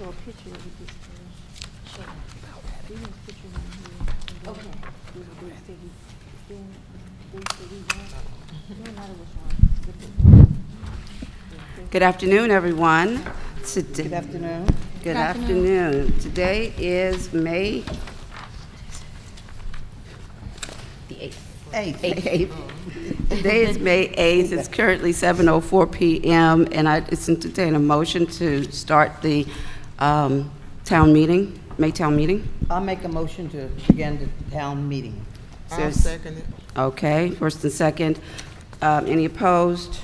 show a picture of it this Sure. We have a picture right here. Okay. Good afternoon, everyone. Good afternoon. Good afternoon. Today is May the 8th. 8th. Today is May 8th. It's currently 7:04 p.m. and it's entertain a motion to start the town meeting, May town meeting. I'll make a motion to begin the town meeting. I'll second it. Okay, first and second. Any opposed?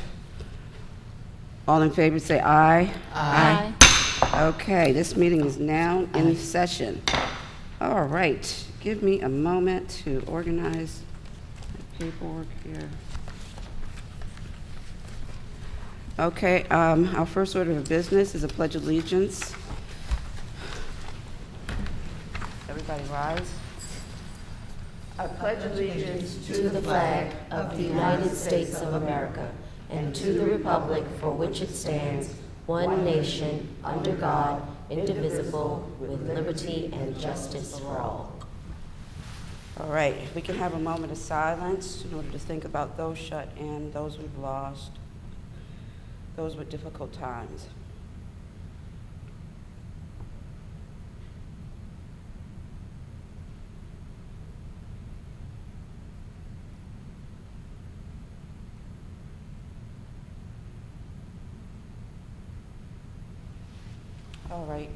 All in favor say aye. Aye. Okay, this meeting is now in session. All right, give me a moment to organize my paperwork here. Okay, our first order of business is a pledge of allegiance. Everybody rise. I pledge allegiance to the flag of the United States of America and to the republic for which it stands, one nation, under God, indivisible, with liberty and justice for all. All right, if we can have a moment of silence in order to think about those shut in, those we've lost, those with difficult times. All right.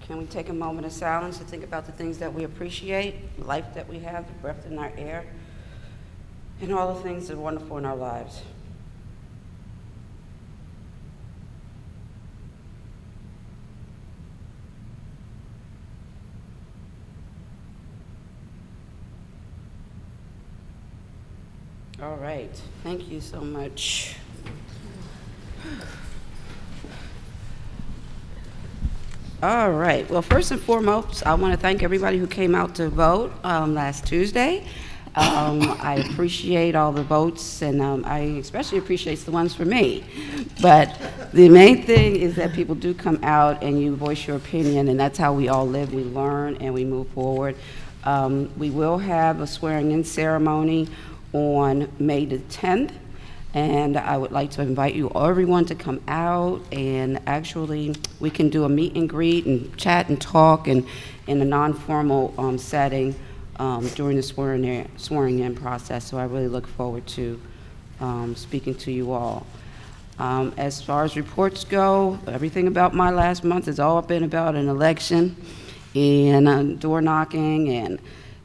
Can we take a moment of silence to think about the things that we appreciate, the life that we have, the breath in our air, and all the things that are wonderful in our lives? All right. Thank you so much. All right. Well, first and foremost, I want to thank everybody who came out to vote last Tuesday. I appreciate all the votes, and I especially appreciate the ones for me. But the main thing is that people do come out and you voice your opinion, and that's how we all live. We learn and we move forward. We will have a swearing-in ceremony on May the 10th. And I would like to invite you, everyone, to come out, and actually we can do a meet and greet and chat and talk and in a non-formal setting during the swearing-in process. So I really look forward to speaking to you all. As far as reports go, everything about my last month has all been about an election and door knocking and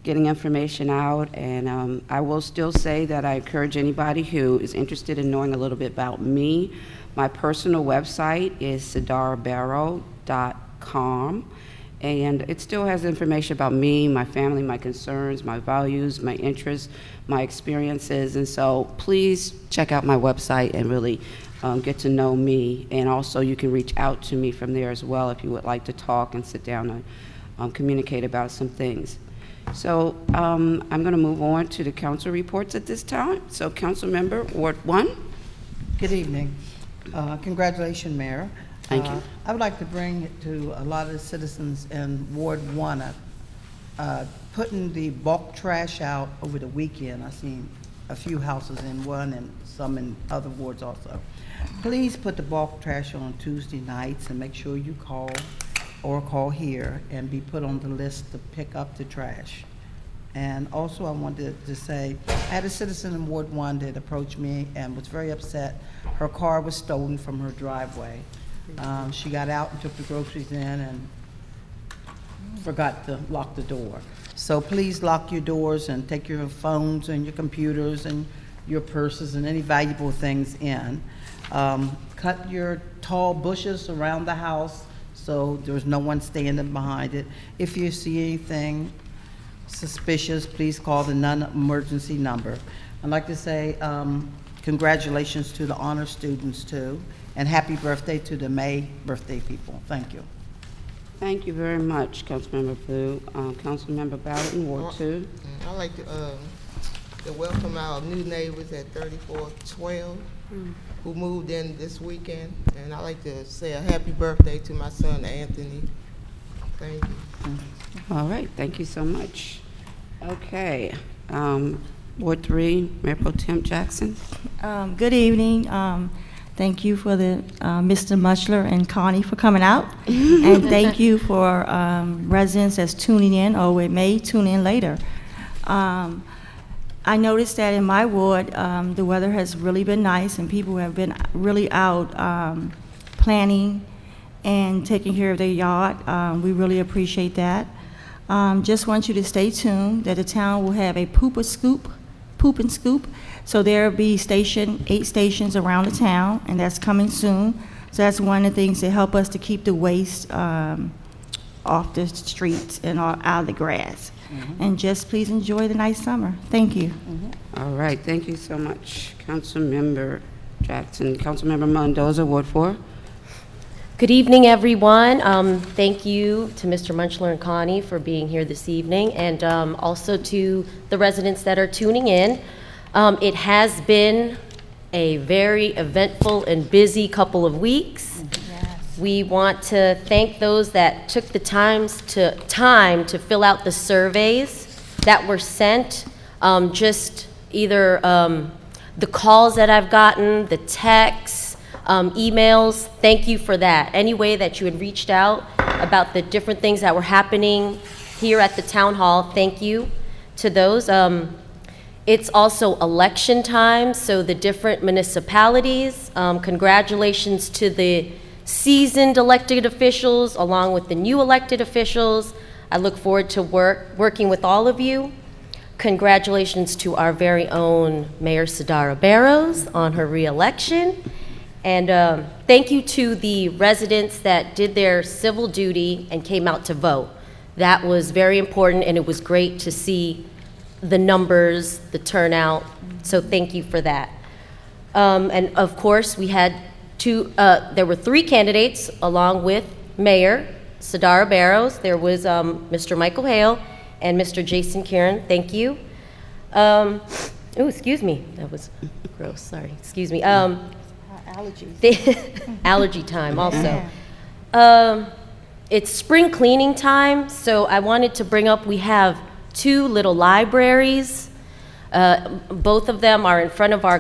getting information out, and I will still say that I encourage anybody who is interested in knowing a little bit about me. My personal website is sidarbarrow.com, and it still has information about me, my family, my concerns, my values, my interests, my experiences, and so please check out my website and really get to know me, and also you can reach out to me from there as well if you would like to talk and sit down and communicate about some things. So I'm going to move on to the council reports at this time. So Council Member, Ward 1. Good evening. Congratulations, Mayor. Thank you. I would like to bring it to a lot of the citizens in Ward 1, putting the bulk trash out over the weekend. I've seen a few houses in one and some in other wards also. Please put the bulk trash on Tuesday nights and make sure you call here and be put on the list to pick up the trash. And also I wanted to say, I had a citizen in Ward 1 that approached me and was very upset. Her car was stolen from her driveway. She got out and took the groceries in and forgot to lock the door. So please lock your doors and take your phones and your computers and your purses and any valuable things in. Cut your tall bushes around the house so there's no one standing behind it. If you see anything suspicious, please call the non-emergency number. I'd like to say congratulations to the honor students too, and happy birthday to the May birthday people. Thank you. Thank you very much, Councilmember Blue. Councilmember Bowden, Ward 2. I'd like to welcome our new neighbors at 3412. who moved in this weekend. And I'd like to say a happy birthday to my son, Anthony. Thank you. All right, thank you so much. Okay, Ward 3, Mayor Pro Tem Jackson. Good evening. Thank you for the Mr. Mushler and Connie for coming out. And thank you for residents that's tuning in, or it may tune in later. I noticed that in my ward, the weather has really been nice and people have been really out planning and taking care of their yard. We really appreciate that. Just want you to stay tuned that the town will have a poop and scoop. So there'll be 8 stations around the town, and that's coming soon. So that's one of the things that help us to keep the waste off the streets and out of the grass. And just please enjoy the nice summer. Thank you. All right, thank you so much, Councilmember Jackson. Councilmember Mendoza, Ward 4. Good evening, everyone. Thank you to Mr. Munchler and Connie for being here this evening, and also to the residents that are tuning in. It has been a very eventful and busy couple of weeks. Yes. We want to thank those that took the time to fill out the surveys that were sent. Just either the calls that I've gotten, the texts, emails, thank you for that. Any way that you had reached out about the different things that were happening here at the town hall, thank you to those. It's also election time, so the different municipalities, congratulations to the seasoned elected officials along with the new elected officials. I look forward to working with all of you. Congratulations to our very own Mayor Sadara Barrows on her re-election. And thank you to the residents that did their civil duty and came out to vote. That was very important, and it was great to see the numbers, the turnout, so thank you for that. And of course, we had there were 3 candidates along with Mayor Sadara Barrows. There was Mr. Michael Hale and Mr. Jason Kieran, thank you. Oh, excuse me, that was gross, sorry, excuse me. Allergies. Allergy time also. It's spring cleaning time, so I wanted to bring up, we have 2 little libraries. Both of them are in front of our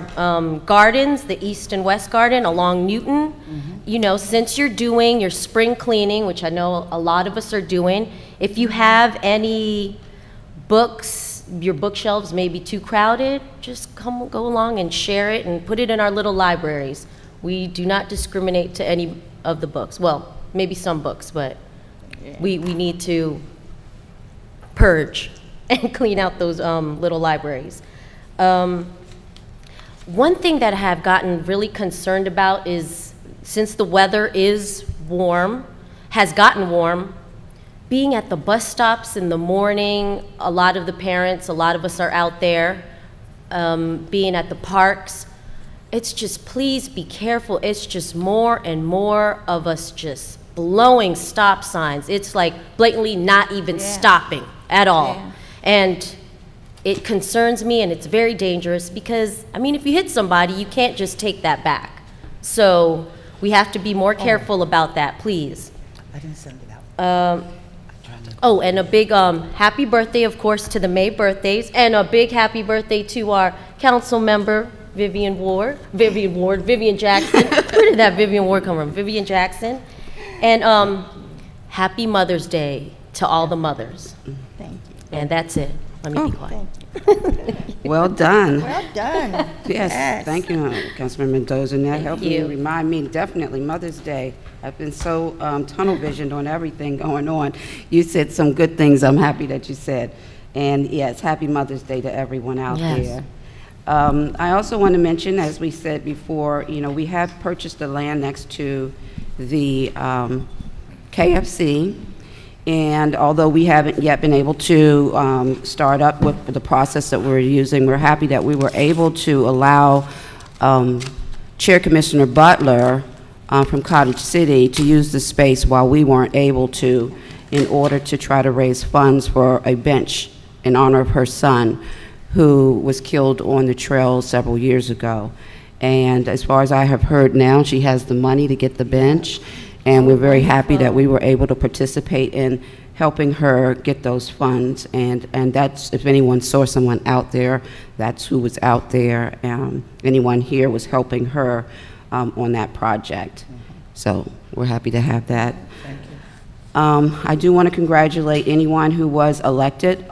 gardens, the East and West Garden along Newton. You know, since you're doing your spring cleaning, which I know a lot of us are doing, if you have any books, your bookshelves may be too crowded, just go along and share it and put it in our little libraries. We do not discriminate to any of the books. Well, maybe some books, but we need to purge and clean out those little libraries. One thing that I have gotten really concerned about is, since the weather is warm, has gotten warm, being at the bus stops in the morning, a lot of the parents, a lot of us are out there, being at the parks, it's just, please be careful. It's just more and more of us just blowing stop signs. It's like blatantly not even stopping at all. Yeah. And it concerns me, and it's very dangerous because, I mean, if you hit somebody, you can't just take that back. So we have to be more careful about that, please. I didn't send it out. Oh, and a big happy birthday, of course, to the May birthdays, and a big happy birthday to our council member, Vivian Jackson. Where did that Vivian Ward come from? Vivian Jackson. And happy Mother's Day to all the mothers. Thank you. And that's it. Let me be quiet. Well done. Well done. Yes, thank you, Councilman Mendoza. And that helped me you. remind me, definitely, Mother's Day. I've been so tunnel visioned on everything going on. You said some good things I'm happy that you said. And yes, happy Mother's Day to everyone out there. I also want to mention, as we said before, you know, we have purchased the land next to the KFC. And although we haven't yet been able to start up with the process that we're using, we're happy that we were able to allow Chair Commissioner Butler from Cottage City to use the space while we weren't able to, in order to try to raise funds for a bench in honor of her son, who was killed on the trail several years ago. And as far as I have heard now, she has the money to get the bench, and we're very happy that we were able to participate in helping her get those funds. And that's, if anyone saw someone out there, that's who was out there. Anyone here was helping her on that project. So we're happy to have that. Thank you. I do want to congratulate anyone who was elected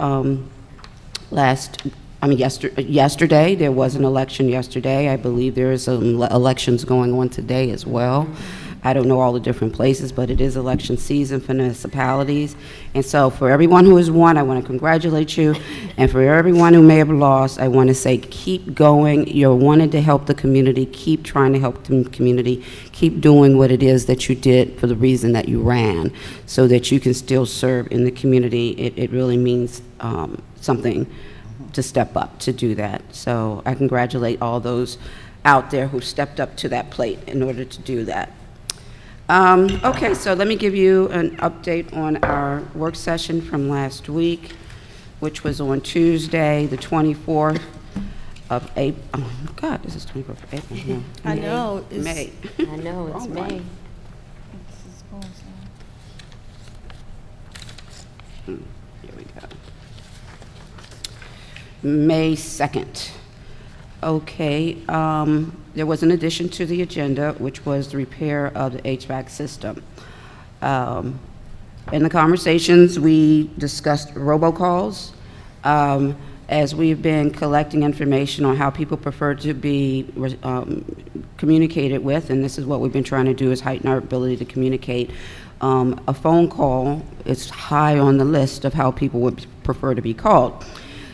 yesterday. There was an election yesterday. I believe there is some elections going on today as well. I don't know all the different places, but it is election season for municipalities. And so for everyone who has won, I want to congratulate you. And for everyone who may have lost, I want to say keep going. You're wanting to help the community. Keep trying to help the community. Keep doing what it is that you did for the reason that you ran, so that you can still serve in the community. It really means something to step up to do that. So I congratulate all those out there who stepped up to that plate in order to do that. Okay, so let me give you an update on our work session from last week, which was on Tuesday, the 24th of April. Oh, God, this is 24th of April. No, I know. May. I know, it's Wrong May. one. Here we go. May 2nd. Okay, there was an addition to the agenda, which was the repair of the HVAC system. In the conversations, we discussed robocalls. As we've been collecting information on how people prefer to be communicated with, and this is what we've been trying to do, is heighten our ability to communicate. A phone call is high on the list of how people would prefer to be called.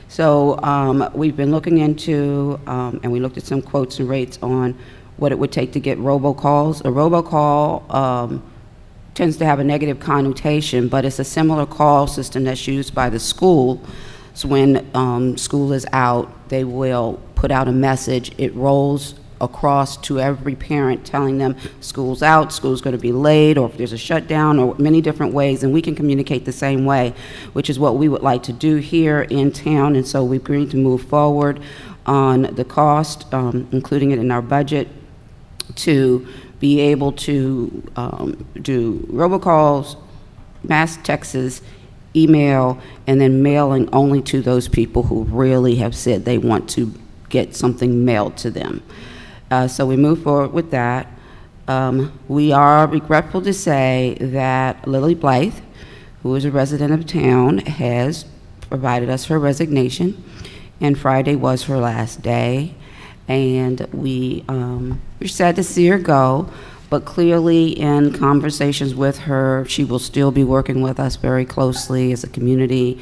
So we've been looking into, and we looked at some quotes and rates on what it would take to get robocalls. A robocall tends to have a negative connotation, but it's a similar call system that's used by the school. So when school is out, they will put out a message. It rolls across to every parent telling them school's out, school's going to be late, or if there's a shutdown, or many different ways, and we can communicate the same way, which is what we would like to do here in town. And so we've agreed to move forward on the cost, including it in our budget, to be able to do robocalls, mass texts, email, and then mailing only to those people who really have said they want to get something mailed to them. So we move forward with that. We are regretful to say that Lily Blythe, who is a resident of town, has provided us her resignation, and Friday was her last day. And we're sad to see her go, but clearly in conversations with her, she will still be working with us very closely as a community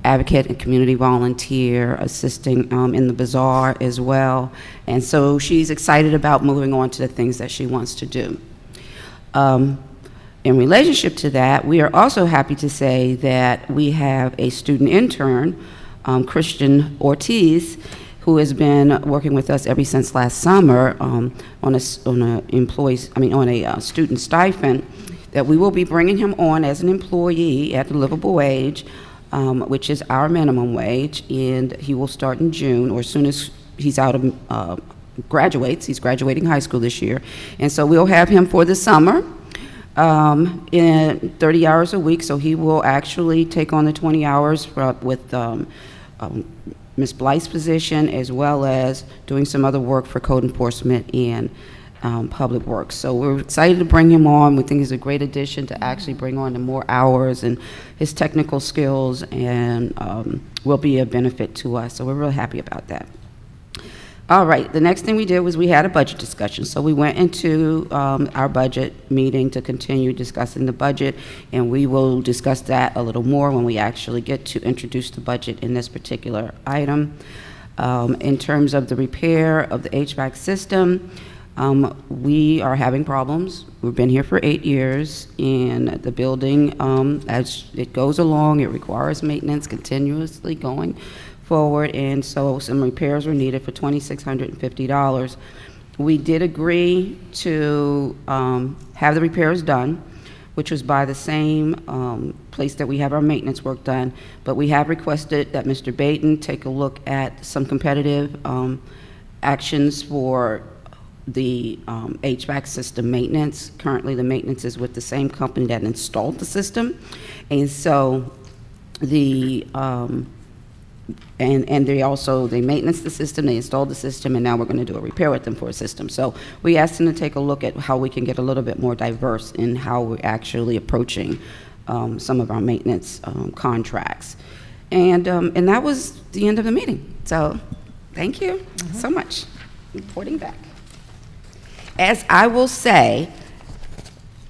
advocate and community volunteer, assisting in the bazaar as well. And so she's excited about moving on to the things that she wants to do. In relationship to that, we are also happy to say that we have a student intern, Christian Ortiz, who has been working with us ever since last summer on a student stipend, that we will be bringing him on as an employee at the livable wage, which is our minimum wage, and he will start in June, or as soon as he's out of graduates. He's graduating high school this year, and so we'll have him for the summer in 30 hours a week. So he will actually take on the 20 hours with Ms. Blythe's position, as well as doing some other work for code enforcement and public works. So we're excited to bring him on. We think he's a great addition to actually bring on the more hours, and his technical skills, and will be a benefit to us. So we're really happy about that. All right, the next thing we did was we had a budget discussion. So we went into our budget meeting to continue discussing the budget, and we will discuss that a little more when we actually get to introduce the budget in this particular item. In terms of the repair of the HVAC system, we are having problems. We've been here for 8 years, and the building, as it goes along, it requires maintenance continuously going forward, and so some repairs were needed for $2,650. We did agree to have the repairs done, which was by the same place that we have our maintenance work done, but we have requested that Mr. Baton take a look at some competitive actions for the HVAC system maintenance. Currently, the maintenance is with the same company that installed the system. And so the, and they maintenance the system, they installed the system, and now we're going to do a repair with them for a system. So we asked them to take a look at how we can get a little bit more diverse in how we're actually approaching some of our maintenance contracts. And that was the end of the meeting. So thank you so much. Reporting back. As I will say,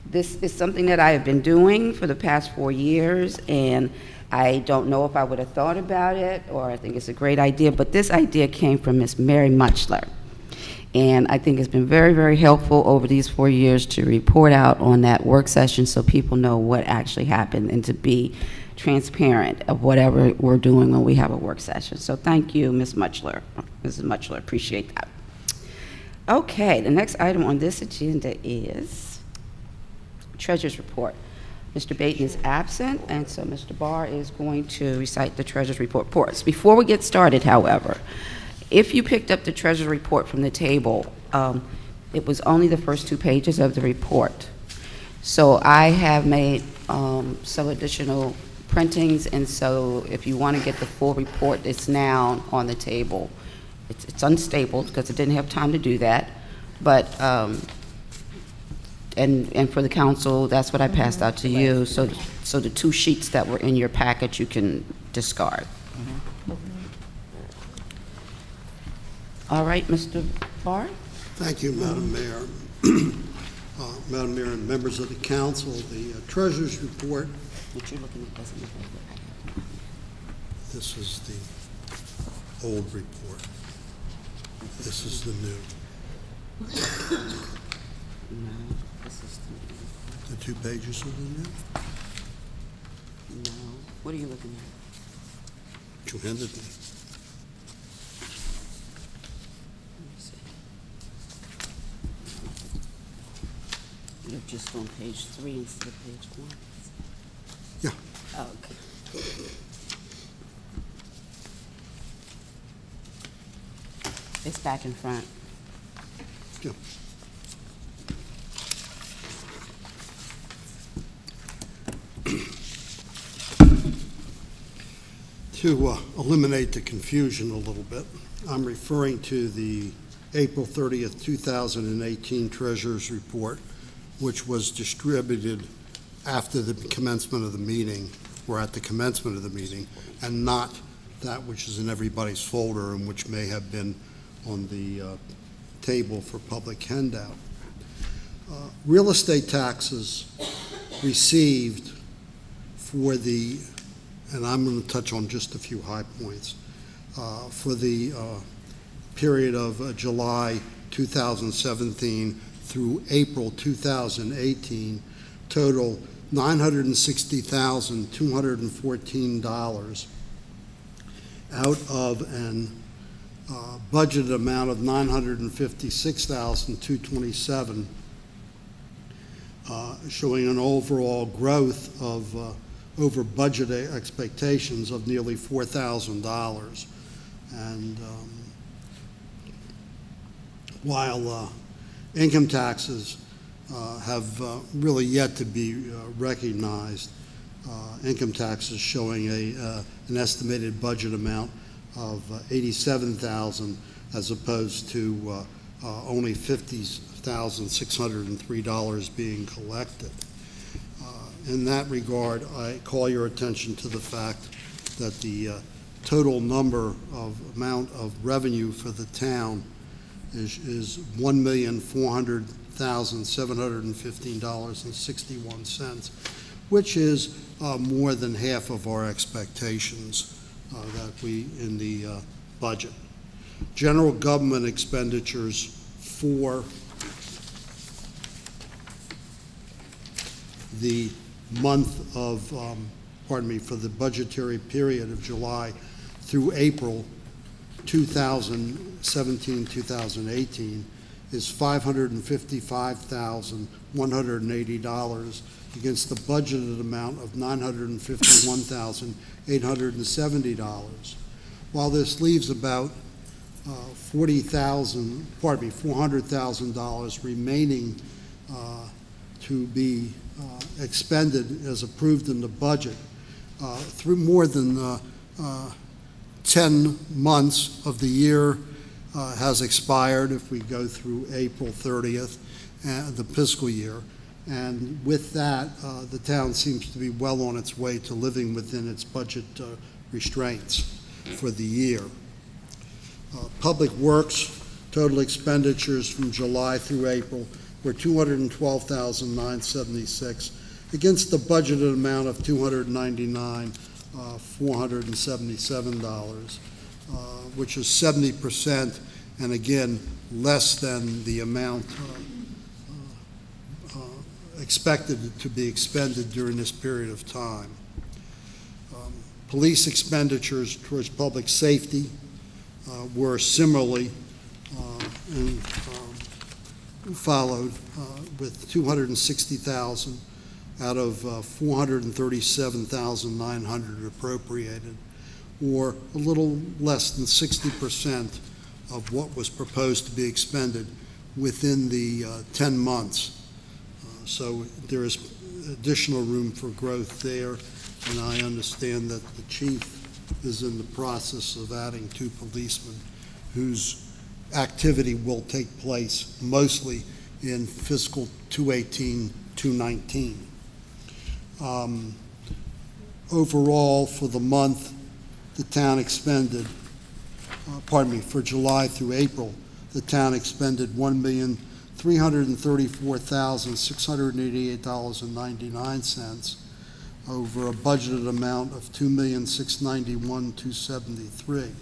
this is something that I have been doing for the past 4 years, and I don't know if I would have thought about it, or I think it's a great idea, but this idea came from Miss Mary Muchler. And I think it's been very, very helpful over these 4 years to report out on that work session so people know what actually happened and to be transparent of whatever we're doing when we have a work session. So thank you, Ms. Muchler. Mrs. Muchler, appreciate that. Okay, the next item on this agenda is Treasurer's Report. Mr. Baton is absent, and so Mr. Barr is going to recite the Treasurer's Report for us. Before we get started, however, if you picked up the Treasurer's Report from the table, it was only the first 2 pages of the report. So I have made some additional printings, and so if you want to get the full report, it's now on the table. It's unstable because it didn't have time to do that, but and for the council, that's what I passed out to you. So the 2 sheets that were in your package, you can discard. All right, Mr. Barr. Thank you, Madam Mayor. Madam Mayor and members of the council, the Treasurer's Report. What you're looking at doesn't look like that. This is the old report. This is the new. No, this is The 2 pages of the new. no. What are you looking at? You handed me. Let me see. You're just on page 3 instead of page 1. Yeah. Oh, okay. It's back in front. Yeah. To eliminate the confusion a little bit, I'm referring to the April 30th, 2018 Treasurer's Report, which was distributed after the commencement of the meeting, or at the commencement of the meeting, and not that which is in everybody's folder and which may have been on the table for public handout. Real estate taxes received for the, and I'm going to touch on just a few high points, for the period of July 2017 through April 2018, total $960,214 out of an budgeted amount of $956,227, showing an overall growth of over budget expectations of nearly $4,000. And while income taxes have really yet to be recognized, income taxes showing an estimated budget amount of $87,000 as opposed to only $50,603 being collected. In that regard, I call your attention to the fact that the total amount of revenue for the town is $1,400,715.61, which is more than half of our expectations that we in the budget. General government expenditures for the month of, for the budgetary period of July through April 2017-2018 is $555,180 against the budgeted amount of $951,870. While this leaves about $400,000 remaining to be expended as approved in the budget through more than 10 months of the year has expired if we go through April 30th, the fiscal year. And with that, the town seems to be well on its way to living within its budget restraints for the year. Public Works total expenditures from July through April were $212,976 against the budgeted amount of $299,477, which is 70%, and again, less than the amount expected to be expended during this period of time. Police expenditures towards public safety were similarly followed with $260,000 out of $437,900 appropriated, or a little less than 60% of what was proposed to be expended within the 10 months. So there is additional room for growth there, and I understand that the chief is in the process of adding 2 policemen whose activity will take place mostly in fiscal 218-219. Overall, for the month, the town expended, for July through April, the town expended $1,334,688.99 over a budgeted amount of $2,691,273,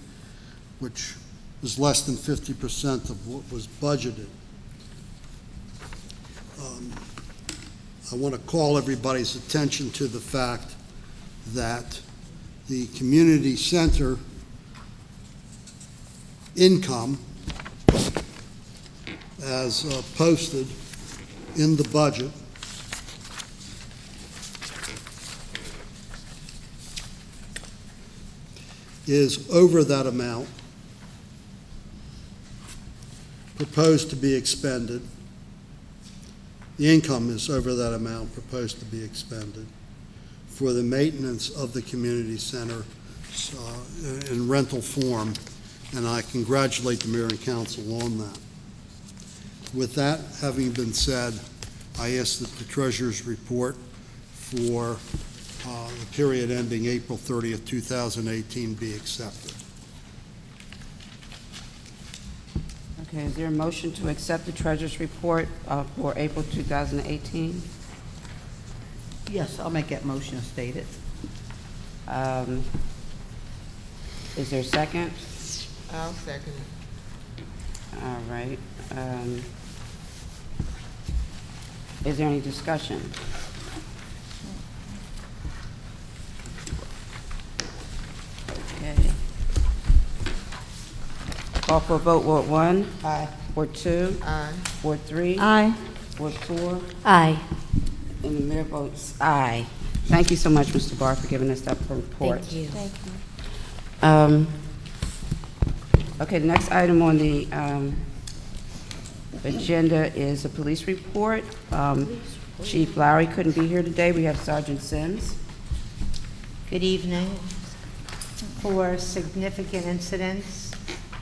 which was less than 50% of what was budgeted. I want to call everybody's attention to the fact that the community center income, as posted in the budget, is over that amount proposed to be expended. The income is over that amount proposed to be expended for the maintenance of the community center in rental form, and I congratulate the mayor and council on that. With that having been said, I ask that the treasurer's report for the period ending April 30th, 2018 be accepted. Okay, is there a motion to accept the treasurer's report for April 2018? Yes, I'll make that motion as stated. Is there a second? I'll second it. All right. Is there any discussion? Okay. Call for a vote, Ward 1. Aye. Ward 2. Aye. Ward 3. Aye. Ward 4. Aye. And the mayor votes aye. Thank you so much, Mr. Barr, for giving us that report. Thank you. Okay, the next item on the agenda is a police report. Chief Lowry couldn't be here today. We have Sergeant Sims. Good evening. 4 significant incidents.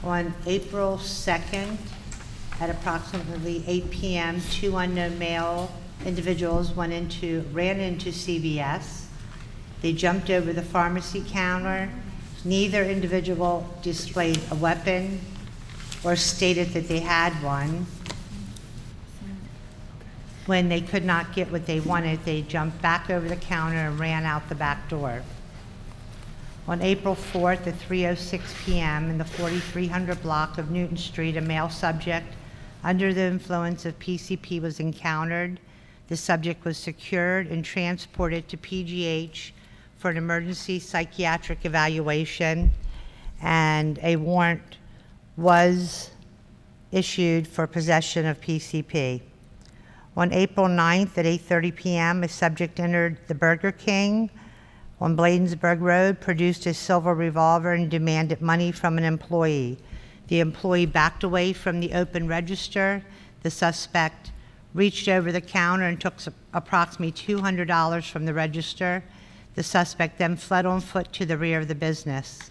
On April 2nd, at approximately 8 p.m., 2 unknown male individuals ran into CVS. They jumped over the pharmacy counter. Neither individual displayed a weapon or stated that they had one. When they could not get what they wanted, they jumped back over the counter and ran out the back door. On April 4th at 3:06 p.m. in the 4300 block of Newton Street, a male subject under the influence of PCP was encountered. The subject was secured and transported to PGH for an emergency psychiatric evaluation, and a warrant was issued for possession of PCP. On April 9th at 8:30 p.m., a subject entered the Burger King on Bladensburg Road, produced a silver revolver, and demanded money from an employee. The employee backed away from the open register. The suspect reached over the counter and took approximately $200 from the register. The suspect then fled on foot to the rear of the business.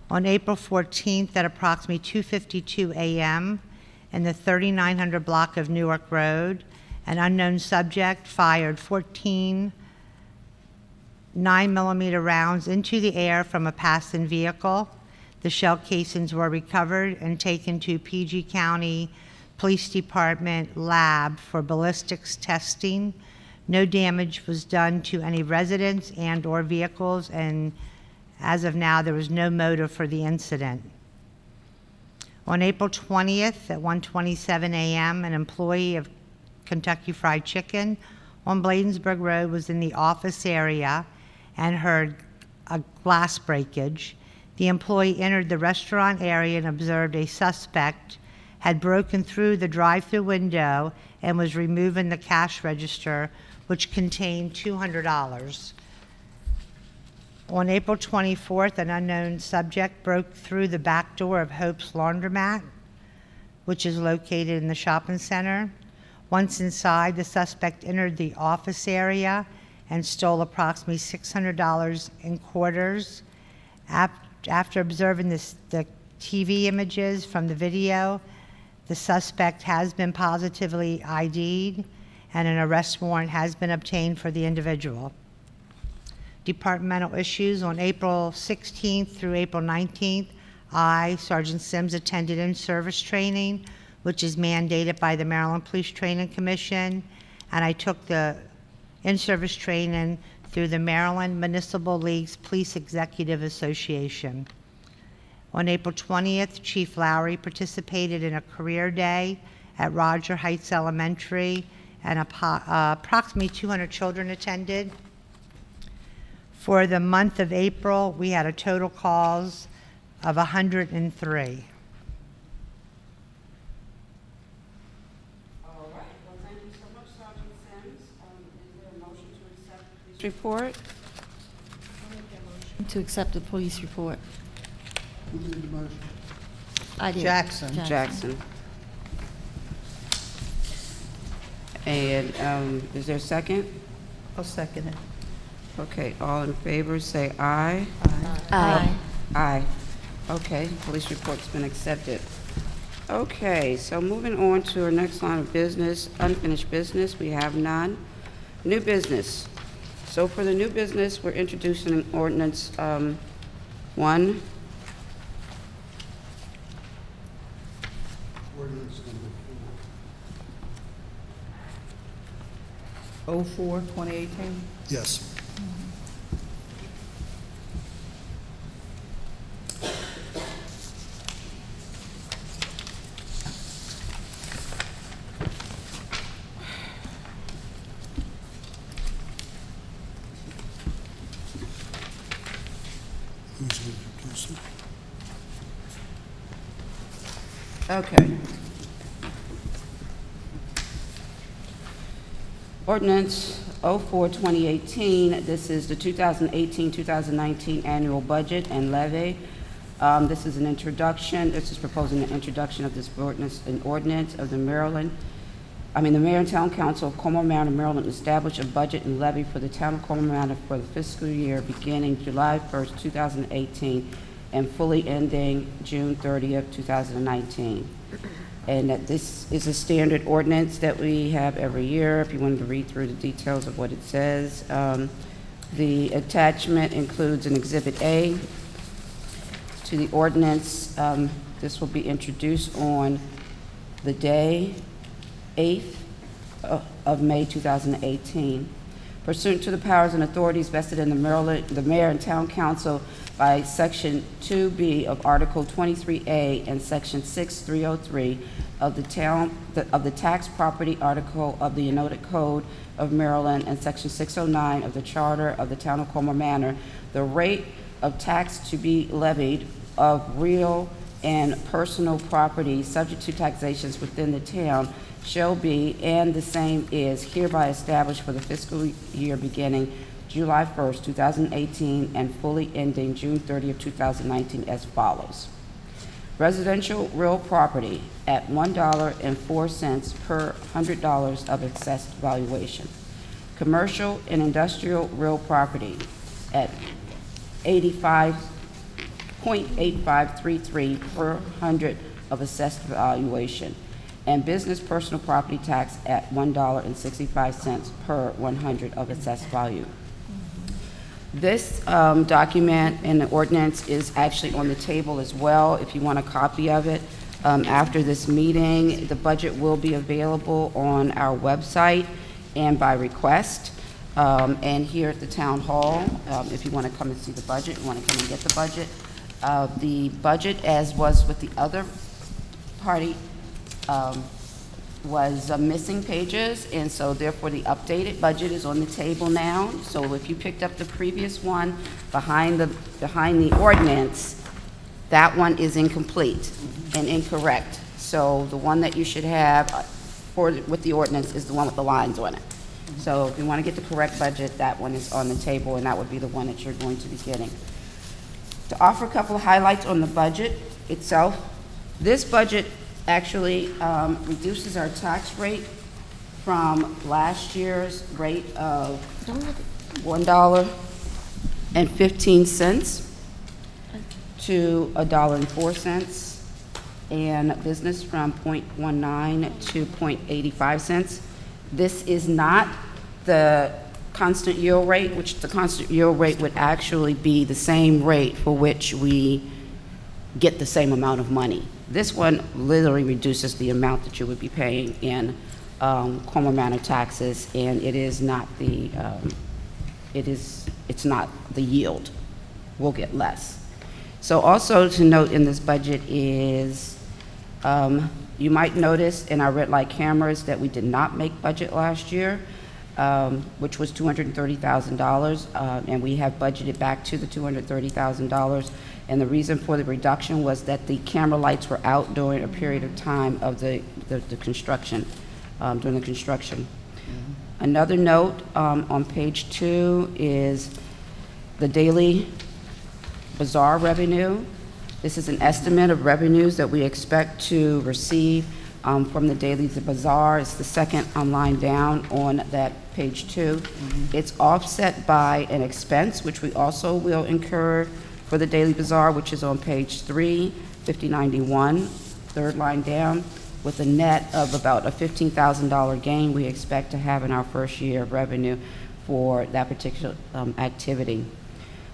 On April 14th at approximately 2:52 a.m. in the 3900 block of Newark Road, an unknown subject fired 14 9mm rounds into the air from a passing vehicle. The shell casings were recovered and taken to PG County Police Department lab for ballistics testing. No damage was done to any residents and/or vehicles, and as of now, there was no motive for the incident. On April 20th at 1:27 a.m., an employee of Kentucky Fried Chicken on Bladensburg Road was in the office area and heard a glass breakage. The employee entered the restaurant area and observed a suspect had broken through the drive-through window and was removing the cash register, which contained $200. On April 24th, an unknown subject broke through the back door of Hope's Laundromat, which is located in the shopping center. Once inside, the suspect entered the office area and stole approximately $600 in quarters. After observing the TV images from the video, the suspect has been positively ID'd and an arrest warrant has been obtained for the individual. Departmental issues: on April 16th through April 19th, I, Sergeant Sims, attended in-service training, which is mandated by the Maryland Police Training Commission, and I took the in-service training through the Maryland Municipal League's Police Executive Association. On April 20th, Chief Lowry participated in a career day at Roger Heights Elementary, and approximately 200 children attended. For the month of April, we had a total calls of 103. All right, well, thank you so much, Sergeant Sims. Is there a motion to accept the police report? To accept the police report. Who made the motion? I did. Jackson. Jackson. And is there a second? I'll second it. Okay, all in favor, say aye. Aye. Aye. Okay, police report's been accepted. Okay, so moving on to our next line of business, unfinished business, we have none. New business. So for the new business, we're introducing ordinance 1. Ordinance number 04, 2018. Yes. Who's introducing? Okay. Ordinance 04-2018, this is the 2018-2019 annual budget and levy. This is an introduction, this is proposing an introduction of this ordinance, an ordinance of the Mayor and Town Council of Colmar Manor, Maryland, establish a budget and levy for the town of Colmar Manor for the fiscal year beginning July 1st, 2018, and fully ending June 30th, 2019. And that this is a standard ordinance that we have every year. If you wanted to read through the details of what it says. The attachment includes an Exhibit A to the ordinance. This will be introduced on the day 8th of May 2018. Pursuant to the powers and authorities vested in the Mayor and Town Council by Section 2B of Article 23A and Section 6303 of the Tax Property Article of the United Code of Maryland and Section 609 of the Charter of the Town of Colmar Manor, the rate of tax to be levied of real and personal property subject to taxations within the town shall be, and the same is hereby established for the fiscal year beginning July 1st, 2018, and fully ending June 30th, 2019, as follows. Residential real property at $1.04 per $100 of assessed valuation. Commercial and industrial real property at 85.8533 per 100 of assessed valuation. And business personal property tax at $1.65 per 100 of assessed value. This document and the ordinance is actually on the table as well, if you want a copy of it. After this meeting, the budget will be available on our website and by request, and here at the town hall, if you want to come and see the budget, you want to come and get the budget. The budget, as was with the other party, was missing pages, and so therefore the updated budget is on the table now. So if you picked up the previous one behind the ordinance, that one is incomplete and incorrect. So the one that you should have with the ordinance is the one with the lines on it. So if you want to get the correct budget, that one is on the table, and that would be the one that you're going to be getting. To offer a couple of highlights on the budget itself, this budget actually reduces our tax rate from last year's rate of $1.15 to $1.04, and business from 0.19 to 0.85 cents. This is not the constant yield rate, which the constant yield rate would actually be the same rate for which we get the same amount of money. This one literally reduces the amount that you would be paying in Colmar Manor taxes, and it is not the it's not the yield. We'll get less. So also to note in this budget is you might notice in our red light cameras that we did not make budget last year, which was $230,000, and we have budgeted back to the $230,000. And the reason for the reduction was that the camera lights were out during a period of time of the construction, during the construction. Another note on page 2 is the daily bazaar revenue. This is an estimate of revenues that we expect to receive from the daily bazaar. It's the second line down on that page 2. It's offset by an expense, which we also will incur for the daily bazaar, which is on page 3, 5091, third line down, with a net of about a $15,000 gain we expect to have in our first year of revenue for that particular activity.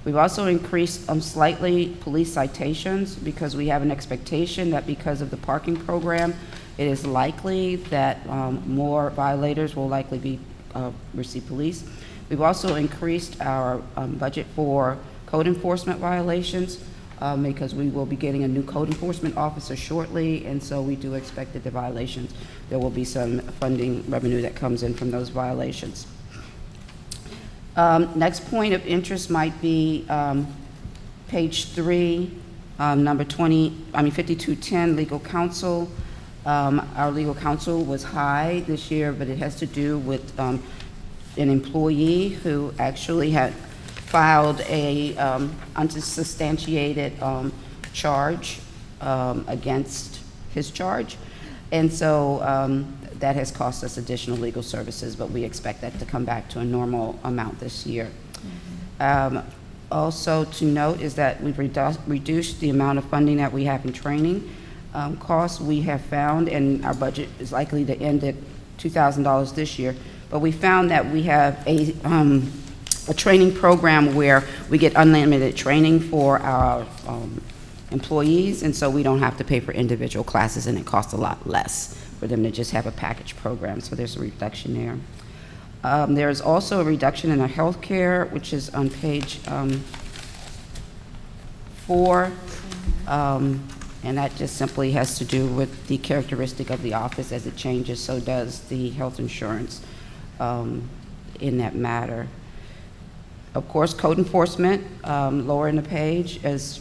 We've also increased slightly police citations because we have an expectation that because of the parking program, it is likely that more violators will likely be receive police. We've also increased our budget for code enforcement violations because we will be getting a new code enforcement officer shortly, and so we do expect that the violations, there will be some funding revenue that comes in from those violations. Next point of interest might be page 3, number 5210, legal counsel. Our legal counsel was high this year, but it has to do with an employee who actually had filed a unsubstantiated charge against his charge. And so that has cost us additional legal services, but we expect that to come back to a normal amount this year. Also to note is that we've reduced the amount of funding that we have in training costs. We have found, and our budget is likely to end at $2,000 this year, but we found that we have a training program where we get unlimited training for our employees, and so we don't have to pay for individual classes, and it costs a lot less for them to just have a package program, so there's a reduction there. There's also a reduction in our health care, which is on page 4, and that just simply has to do with the characteristic of the office. As it changes, so does the health insurance in that matter. Of course, code enforcement, lower in the page, is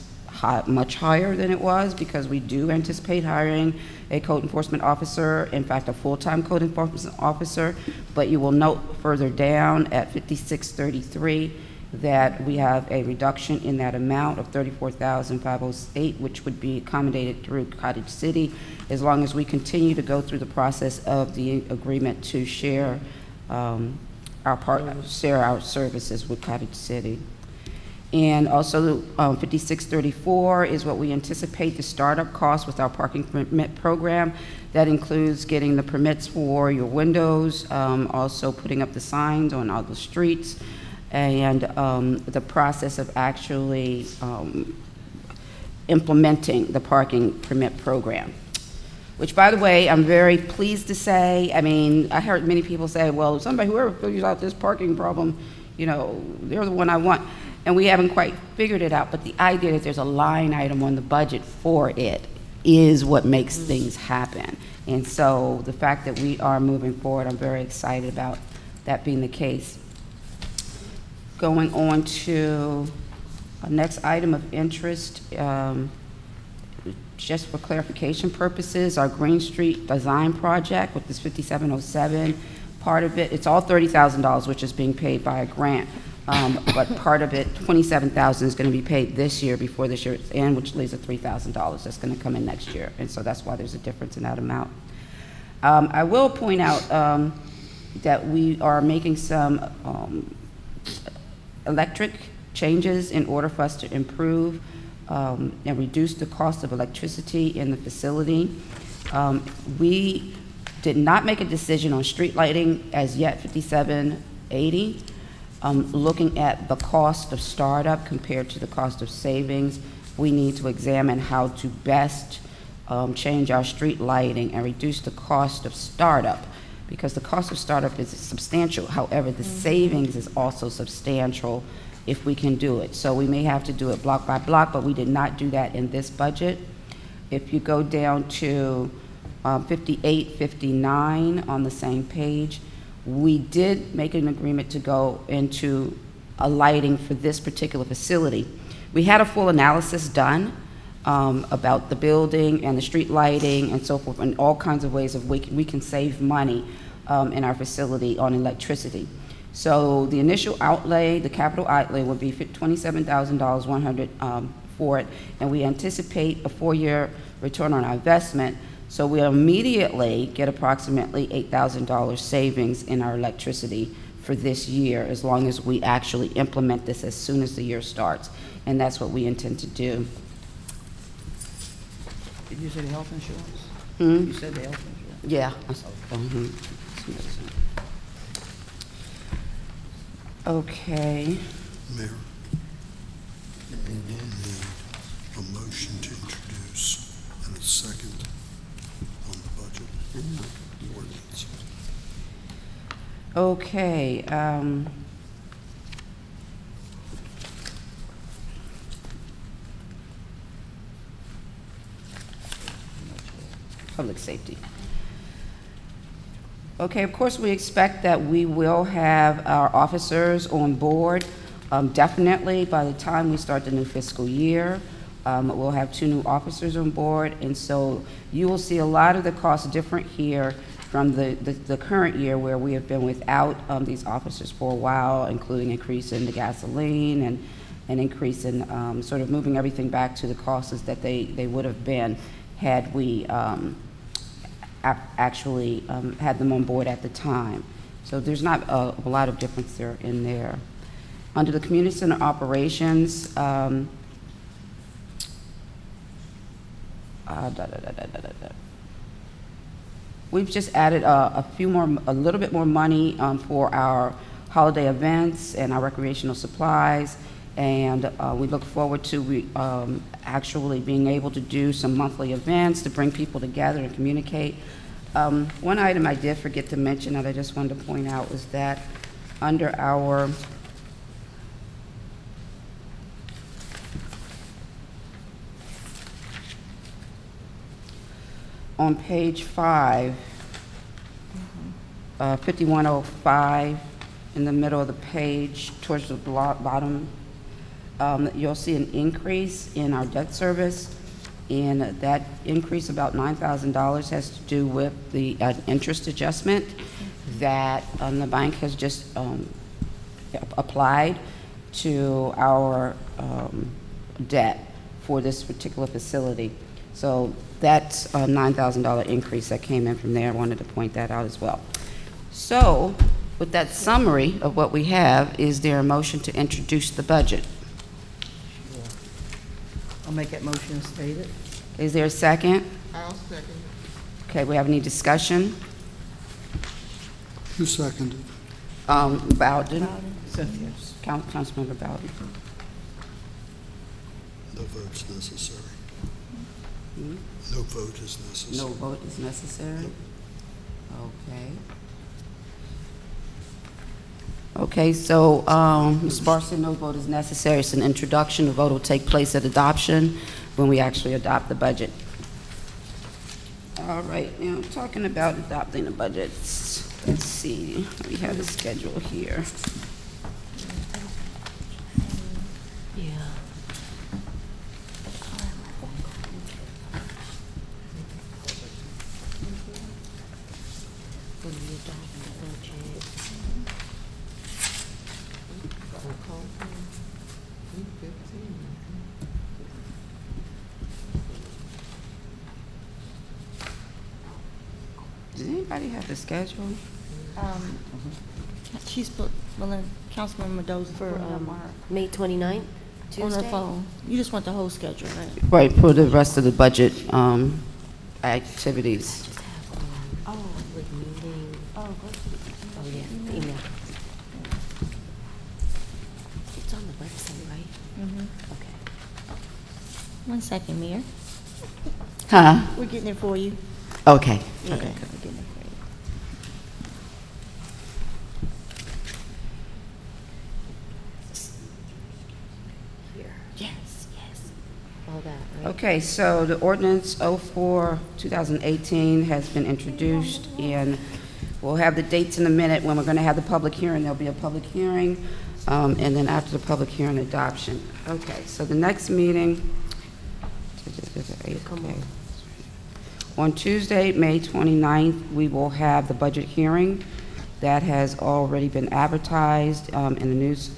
much higher than it was because we do anticipate hiring a code enforcement officer, in fact, a full-time code enforcement officer, but you will note further down at 5633 that we have a reduction in that amount of $34,508, which would be accommodated through Cottage City, as long as we continue to go through the process of the agreement to share share our services with Cottage City. And also, 5634 is what we anticipate the startup cost with our parking permit program. That includes getting the permits for your windows, also putting up the signs on all the streets, and the process of actually implementing the parking permit program. Which, by the way, I'm very pleased to say, I mean, I heard many people say, well, whoever figures out this parking problem, you know, they're the one I want. And we haven't quite figured it out, but the idea that there's a line item on the budget for it is what makes things happen. And so the fact that we are moving forward, I'm very excited about that being the case. Going on to our next item of interest, just for clarification purposes, our Green Street design project with this 5707, part of it, it's all $30,000, which is being paid by a grant. But part of it, $27,000, is going to be paid this year before this year's end, which leaves a $3,000 that's going to come in next year, and so that's why there's a difference in that amount. I will point out that we are making some electric changes in order for us to improve and reduce the cost of electricity in the facility. We did not make a decision on street lighting as yet, 5780. Looking at the cost of startup compared to the cost of savings, we need to examine how to best change our street lighting and reduce the cost of startup, because the cost of startup is substantial. However, the savings is also substantial if we can do it. So we may have to do it block by block, but we did not do that in this budget. If you go down to 5859 on the same page, we did make an agreement to go into a lighting for this particular facility. We had a full analysis done about the building and the street lighting and so forth, and all kinds of ways of we can save money in our facility on electricity. So the initial outlay, the capital outlay, would be $27,100 for it, and we anticipate a 4-year return on our investment. So we'll immediately get approximately $8,000 savings in our electricity for this year, as long as we actually implement this as soon as the year starts. And that's what we intend to do. Did you say the health insurance? You said the health insurance? Yeah. Okay. Mayor, we will need a motion to introduce and a second on the budget ordinance. Okay. Public safety. Okay, of course, we expect that we will have our officers on board. Definitely by the time we start the new fiscal year, we'll have 2 new officers on board, and so you will see a lot of the costs different here from the current year, where we have been without these officers for a while, including increase in the gasoline and an increase in sort of moving everything back to the costs that they would have been had we actually had them on board at the time. So there's not a lot of difference there in there. Under the community center operations, we've just added a little bit more money for our holiday events and our recreational supplies, and we look forward to actually being able to do some monthly events to bring people together and communicate. One item I did forget to mention that I just wanted to point out was that under our on page 5, 5105, in the middle of the page, towards the bottom, you'll see an increase in our debt service, and that increase, about $9,000, has to do with the interest adjustment that the bank has just applied to our debt for this particular facility. So that's a $9,000 increase that came in from there. I wanted to point that out as well. So with that summary of what we have, is there a motion to introduce the budget? I'll make that motion as stated. Is there a second? I'll second. Okay, we have any discussion? Who seconded? Bowden? Cynthia. Councilmember Bowden. No vote's necessary. Hmm? No vote is necessary. No vote is necessary? Okay. Okay, so, Ms. Barson, no vote is necessary. It's an introduction. The vote will take place at adoption when we actually adopt the budget. All right, now, talking about adopting the budgets, let's see. We have a schedule here. Yeah. When we adopt the budget. Does anybody have the schedule? She's put, well, Councilman Mendoza For put it on May 29th, Tuesday? her phone. You just want the whole schedule, right? Right, for the rest of the budget activities. Just have, public meeting. Oh, yeah, the email. It's on the website, right? Mm-hmm. Okay. 1 second, Mayor. Huh? We're getting it for you. Okay. Yeah, Okay. we're getting it for you. Here. Yes. All that, right? Okay, so the ordinance 04-2018 has been introduced, and we'll have the dates in a minute when we're going to have the public hearing. There'll be a public hearing, and then after the public hearing, adoption. Okay, so the next meeting, Come okay. on. On Tuesday, May 29th, we will have the budget hearing. That has already been advertised in the news,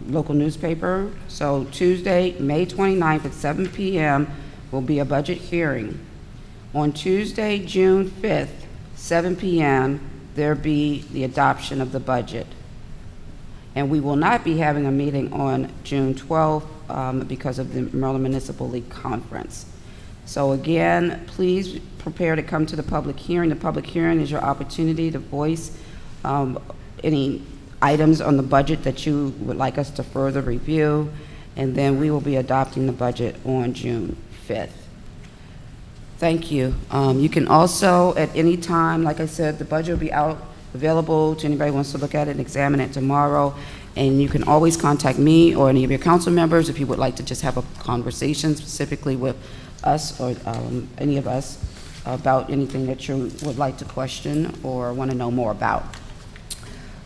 local newspaper. So Tuesday, May 29th at 7 p.m. will be a budget hearing. On Tuesday, June 5th, 7 p.m., there'll be the adoption of the budget. And we will not be having a meeting on June 12th because of the Maryland Municipal League Conference. So again, please prepare to come to the public hearing. The public hearing is your opportunity to voice any items on the budget that you would like us to further review, and then we will be adopting the budget on June 5th. Thank you. You can also, at any time, like I said, the budget will be out, available to anybody who wants to look at it and examine it tomorrow, and you can always contact me or any of your council members if you would like to just have a conversation specifically with us or any of us about anything that you would like to question or want to know more about.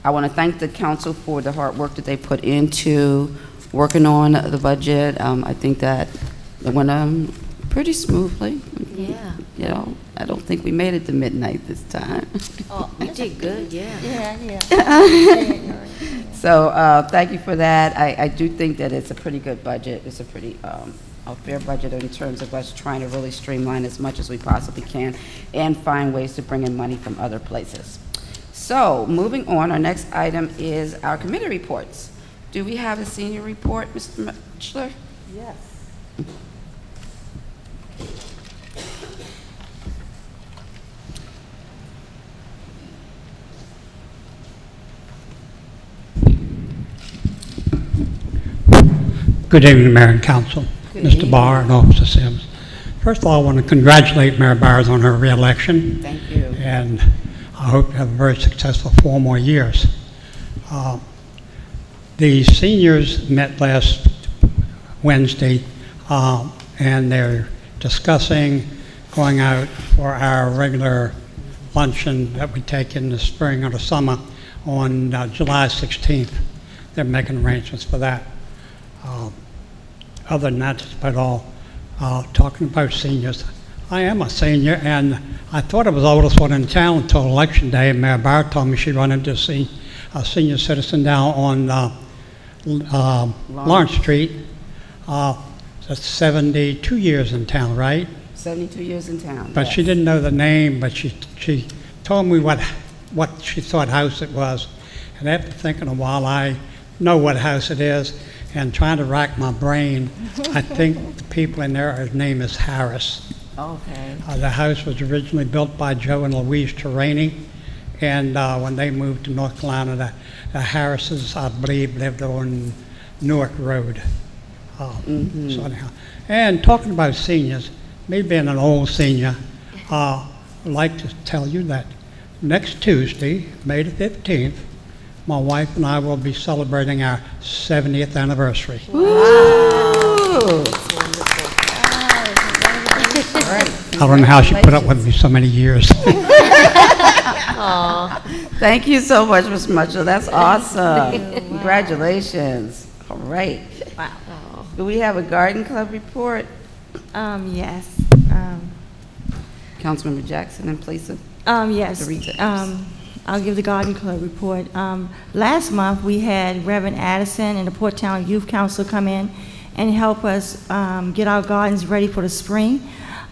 I want to thank the council for the hard work that they put into working on the budget. I think that it went pretty smoothly. Yeah. You know, I don't think we made it to midnight this time. Oh, you did good, yeah. Yeah. So thank you for that. I do think that it's a pretty good budget. It's a pretty a fair budget in terms of us trying to really streamline as much as we possibly can and find ways to bring in money from other places. So moving on, our next item is our committee reports. Do we have a senior report, Mr. Mitchler? Yes. Good evening, Mayor and Council, Good Mr. evening. Barr and Officer Sims. First of all, I want to congratulate Mayor Byers on her reelection. Thank you. And I hope you have a very successful 4 more years. The seniors met last Wednesday, and they're discussing going out for our regular luncheon that we take in the spring or the summer on July 16th. They're making arrangements for that. Other than that, that's about all. Talking about seniors, I am a senior, and I thought I was the oldest one in town until election day, and Mayor Barr told me she wanted to see a senior citizen down on Lawrence Street. That's 72 years in town, right? 72 years in town. But yes. she didn't know the name, but she told me what she thought house it was. And after thinking a while, I know what house it is, and trying to rack my brain, I think the people in there, his name is Harris. Okay. The house was originally built by Joe and Louise Terraney, and when they moved to North Carolina, the Harrises, I believe, lived on Newark Road. So anyhow. And talking about seniors, me being an old senior, I'd like to tell you that next Tuesday, May the 15th, my wife and I will be celebrating our 70th anniversary. Ooh. I don't know how she put up with me so many years. Thank you so much, Ms. Mitchell. That's awesome. Congratulations. All right. Wow. Do we have a garden club report? Yes. Councilmember Jackson in place of Yes. the retailers. I'll give the Garden Club report. Last month, we had Reverend Addison and the Port Town Youth Council come in and help us get our gardens ready for the spring.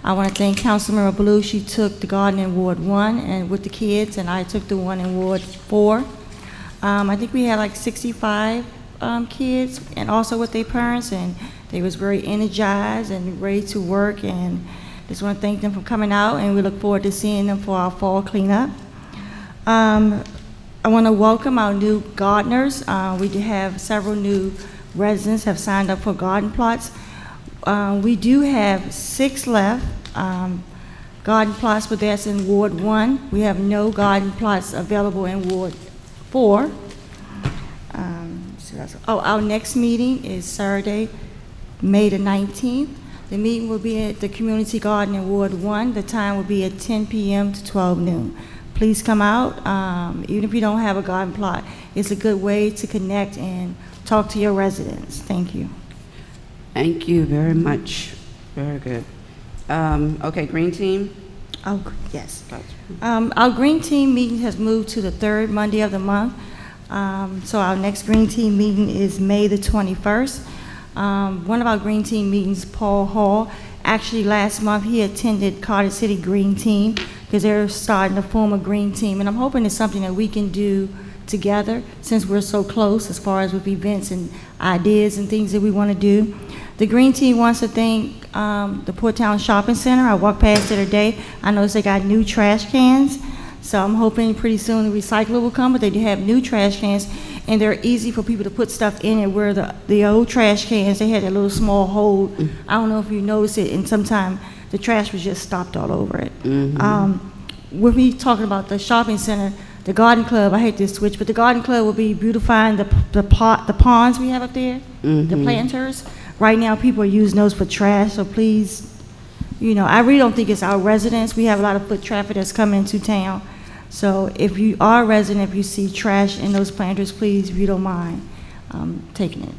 I want to thank Councilmember Blue. She took the garden in Ward 1 and with the kids, and I took the one in Ward 4. I think we had like 65 kids, and also with their parents, and they was very energized and ready to work, and just want to thank them for coming out, and we look forward to seeing them for our fall cleanup. I want to welcome our new gardeners. We do have several new residents have signed up for garden plots. We do have 6 left garden plots, but that's in Ward 1. We have no garden plots available in Ward 4. Our next meeting is Saturday, May the 19th. The meeting will be at the community garden in Ward 1. The time will be at 10 p.m. to 12 noon. Please come out. Even if you don't have a garden plot, it's a good way to connect and talk to your residents. Thank you. Thank you very much. Very good. Okay, Green Team. Oh, yes. Our Green Team meeting has moved to the 3rd Monday of the month. So our next Green Team meeting is May the 21st. One of our Green Team meetings, Paul Hall, actually last month he attended Carter City Green Team because they're starting to form a Green Team. And I'm hoping it's something that we can do together since we're so close as far as with events and ideas and things that we want to do. The Green Team wants to thank the Port Town Shopping Center. I walked past it today. I noticed they got new trash cans. So I'm hoping pretty soon the recycler will come, but they do have new trash cans, and they're easy for people to put stuff in it, where the old trash cans, they had a little small hole. I don't know if you noticed it, and sometimes the trash was just stopped all over it. With me talking about the shopping center, the garden club, I hate this switch, but the garden club will be beautifying the ponds we have up there, the planters. Right now, people are using those for trash, so please, you know, I really don't think it's our residents. We have a lot of foot traffic that's coming into town. So if you are a resident, if you see trash in those planters, please, if you don't mind, picking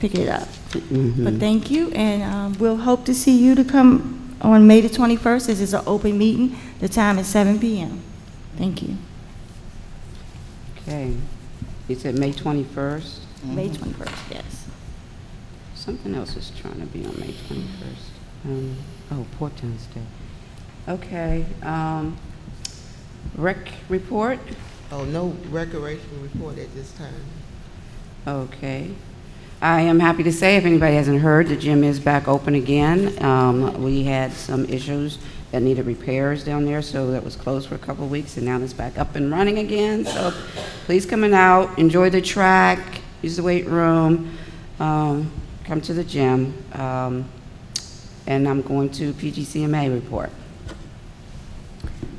it up. But thank you, and we'll hope to see you to come on May the 21st. This is an open meeting. The time is 7 p.m. Thank you. Okay. You said May 21st? May 21st, yes. Something else is trying to be on May 21st. Oh, Port Town's Day. Okay. Rec report? Oh, no recreation report at this time. Okay. I am happy to say, if anybody hasn't heard, the gym is back open again. We had some issues that needed repairs down there, so that was closed for a couple of weeks, and now it's back up and running again. So please come out, enjoy the track, use the weight room, come to the gym. And I'm going to PGCMA report.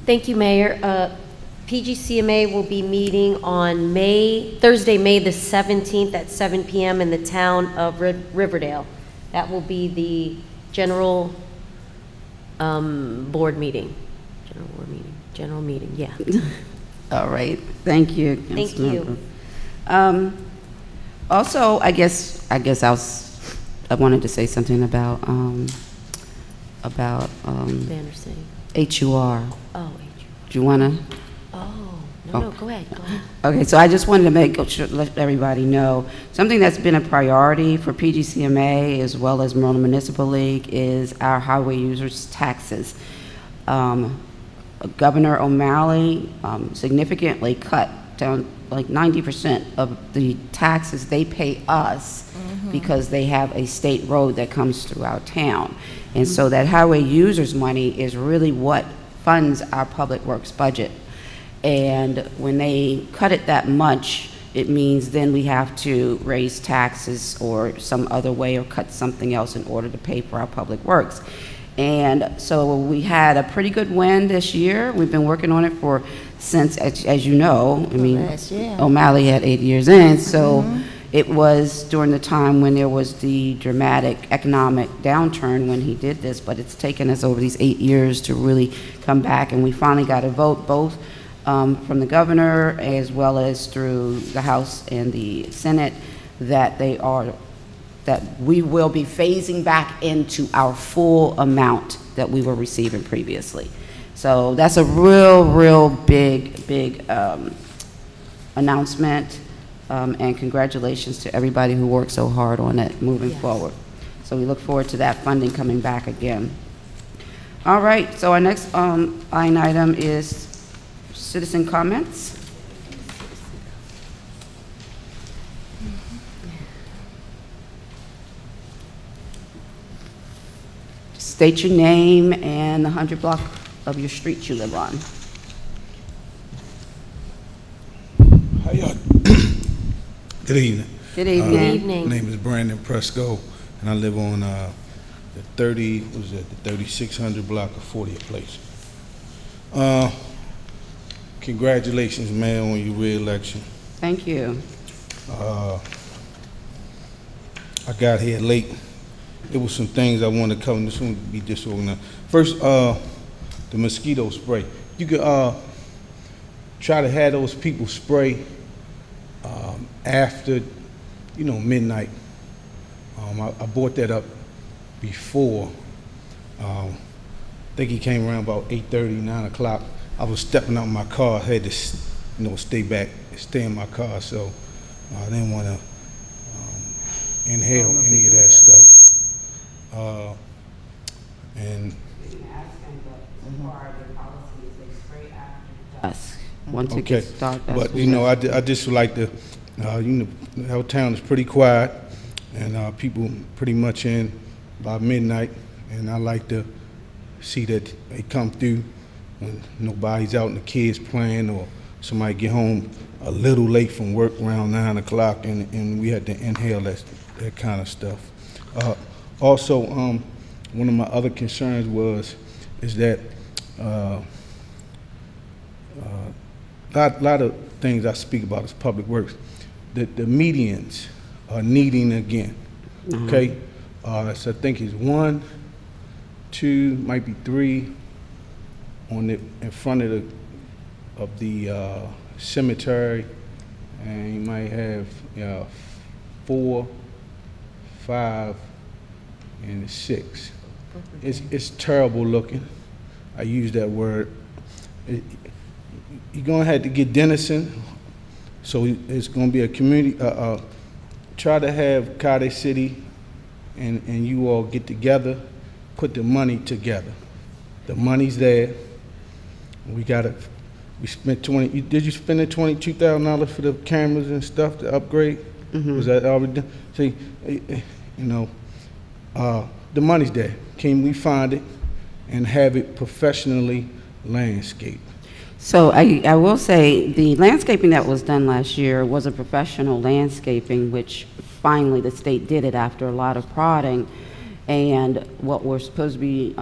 Thank you, Mayor. PGCMA will be meeting on Thursday, May the 17th at 7 p.m. in the town of Riverdale. That will be the general board meeting. General meeting, yeah. All right, thank you. Thank you. Also, I guess I wanted to say something about about Banner City. HUR. Oh, Do you want to? no, go ahead, go ahead. Okay, so I just wanted to let everybody know, something that's been a priority for PGCMA as well as Maryland Municipal League is our highway users' taxes. Governor O'Malley significantly cut down like 90% of the taxes they pay us because they have a state road that comes through our town. And so that highway users' money is really what funds our public works budget. And when they cut it that much, it means then we have to raise taxes or some other way or cut something else in order to pay for our public works. And so we had a pretty good win this year. We've been working on it since, as you know, I mean, Last year. O'Malley had 8 years in, so it was during the time when there was the dramatic economic downturn when he did this, but it's taken us over these 8 years to really come back, and we finally got a vote both from the governor as well as through the House and the Senate that we will be phasing back into our full amount that we were receiving previously. So that's a real big announcement, and congratulations to everybody who worked so hard on it moving forward. So we look forward to that funding coming back again. All right, so our next line item is citizen comments. State your name and the 100 block of your street you live on. How y'all? Good evening. Good evening. Good evening. My name is Brandon Presco, and I live on the 3600 block of 40th Place. Congratulations, man, on your re-election. Thank you. I got here late. There was some things I wanted to cover. This one would be disorganized. First, the mosquito spray. You could try to have those people spray after, midnight. I bought that up before. I think he came around about 8:30, 9 o'clock. I was stepping out my car. I had to, stay in my car, so I didn't want to inhale any of that stuff. Once it gets dark, that's But when I just like to, our town is pretty quiet, and people pretty much in by midnight, and I like to see that they come through when nobody's out and the kids playing, or somebody get home a little late from work around 9 o'clock, and we had to inhale that kind of stuff. Also, one of my other concerns is that a lot of things I speak about is public works. The medians are needing again. Okay, so I think it's 1, 2, might be 3 in front of the cemetery, and you might have 4, 5, and 6. It's terrible looking. I use that word. You're gonna have to get Denison, so it's gonna be a community. Try to have Cottage City and you all get together, put the money together. The money's there. We spent did you spend the $22,000 for the cameras and stuff to upgrade? Was that already done? See, the money's there. Can we find it and have it professionally landscaped? So I will say the landscaping that was done last year was a professional landscaping, which finally the state did it after a lot of prodding. And what we're supposed to be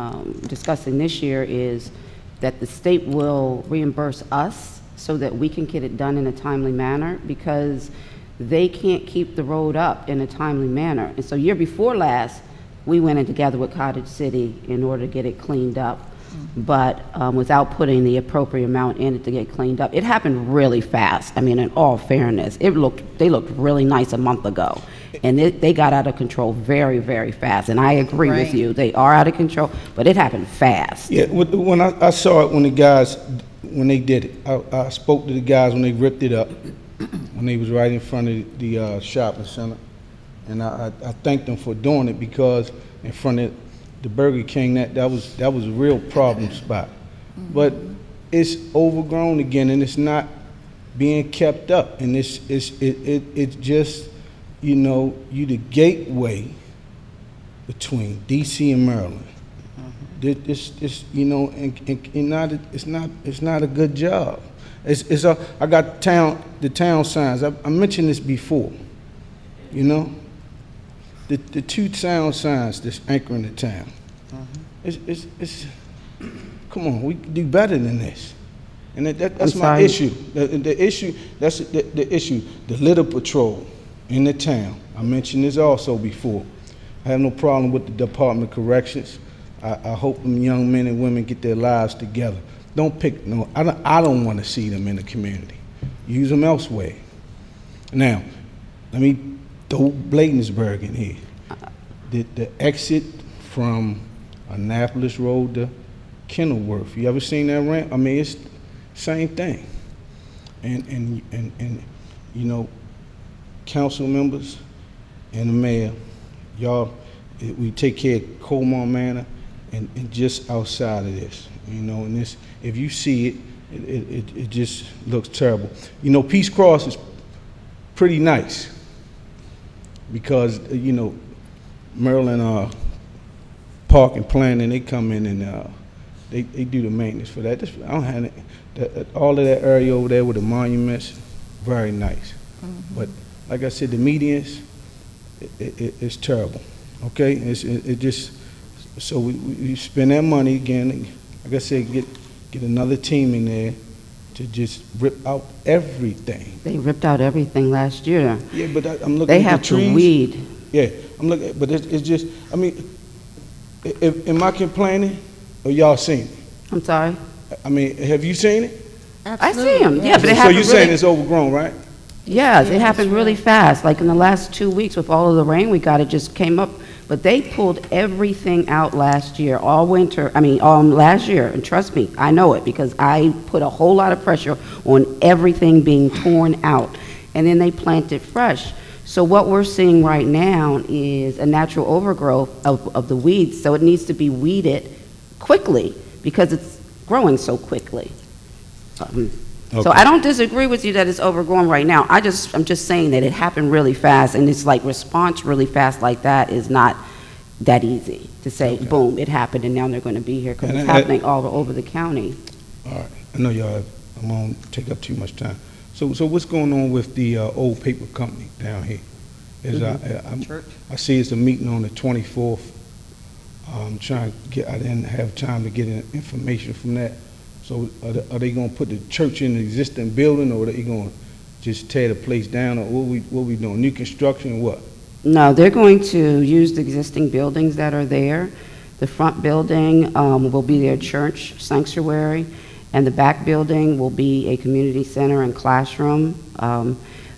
discussing this year is that the state will reimburse us so that we can get it done in a timely manner, because they can't keep the road up in a timely manner. And so year before last, we went in together with Cottage City in order to get it cleaned up, but without putting the appropriate amount in it to get cleaned up. It happened really fast. I mean, in all fairness, they looked really nice a month ago. And they got out of control very, very fast. And I agree with Right. you. They are out of control, but it happened fast. Yeah, when I saw it when the guys, when they did it, I spoke to the guys when they ripped it up, when they was right in front of the shopping center. And I thanked them for doing it because in front of the Burger King, that was a real problem spot. But it's overgrown again and it's not being kept up. And it's just, you know, you the gateway between DC and Maryland. This, you know, and it's not a good job. I got the town signs. I mentioned this before. You know, the two town signs that's anchoring the town. It's come on, we can do better than this. And that's my issue. The issue, that's the issue. The litter patrol in the town. I mentioned this also before. I have no problem with the Department of Corrections. I hope them young men and women get their lives together. Don't pick, no, I don't want to see them in the community. Use them elsewhere. Now, let me throw Bladensburg in here. The exit from Annapolis Road to Kenilworth. You ever seen that ramp? I mean, it's the same thing. And you know, council members and the mayor, y'all, we take care of Colmar Manor and just outside of this, you know, and this, if you see it, it just looks terrible. You know, Peace Cross is pretty nice because, you know, Maryland Park and Planning, they come in and they do the maintenance for that. I don't have it. All of that area over there with the monuments, very nice. But like I said, the medians, it's terrible. Okay, it just, so we spend that money again. Like I said, get another team in there to just rip out everything. They ripped out everything last year. Yeah, but I'm looking They at have the trees. to weed. Yeah, I'm looking, but it's just, I mean, am I complaining or y'all seen it? I'm sorry? I mean, have you seen it? I see them, yeah, but it So happened you're saying really, it's overgrown, right? yes, it happened really fast. Like in the last 2 weeks with all of the rain we got, it just came up. But they pulled everything out last year, all winter, last year. And trust me, I know it because I put a whole lot of pressure on everything being torn out. And then they planted fresh. So what we're seeing right now is a natural overgrowth of the weeds. So it needs to be weeded quickly because it's growing so quickly. So I don't disagree with you that it's overgrown right now. I'm just saying that it happened really fast, and it's like response really fast like that is not that easy to say, boom, it happened, and now they're going to be here because it's happening all over the county. All right, I know y'all, I'm going to take up too much time. So what's going on with the old paper company down here? I see it's a meeting on the 24th. I'm trying to get, I didn't have time to get information from that. So are they going to put the church in the existing building, or are they going to just tear the place down, or what we doing? New construction or what? No, they're going to use the existing buildings that are there. The front building will be their church sanctuary, and the back building will be a community center and classroom.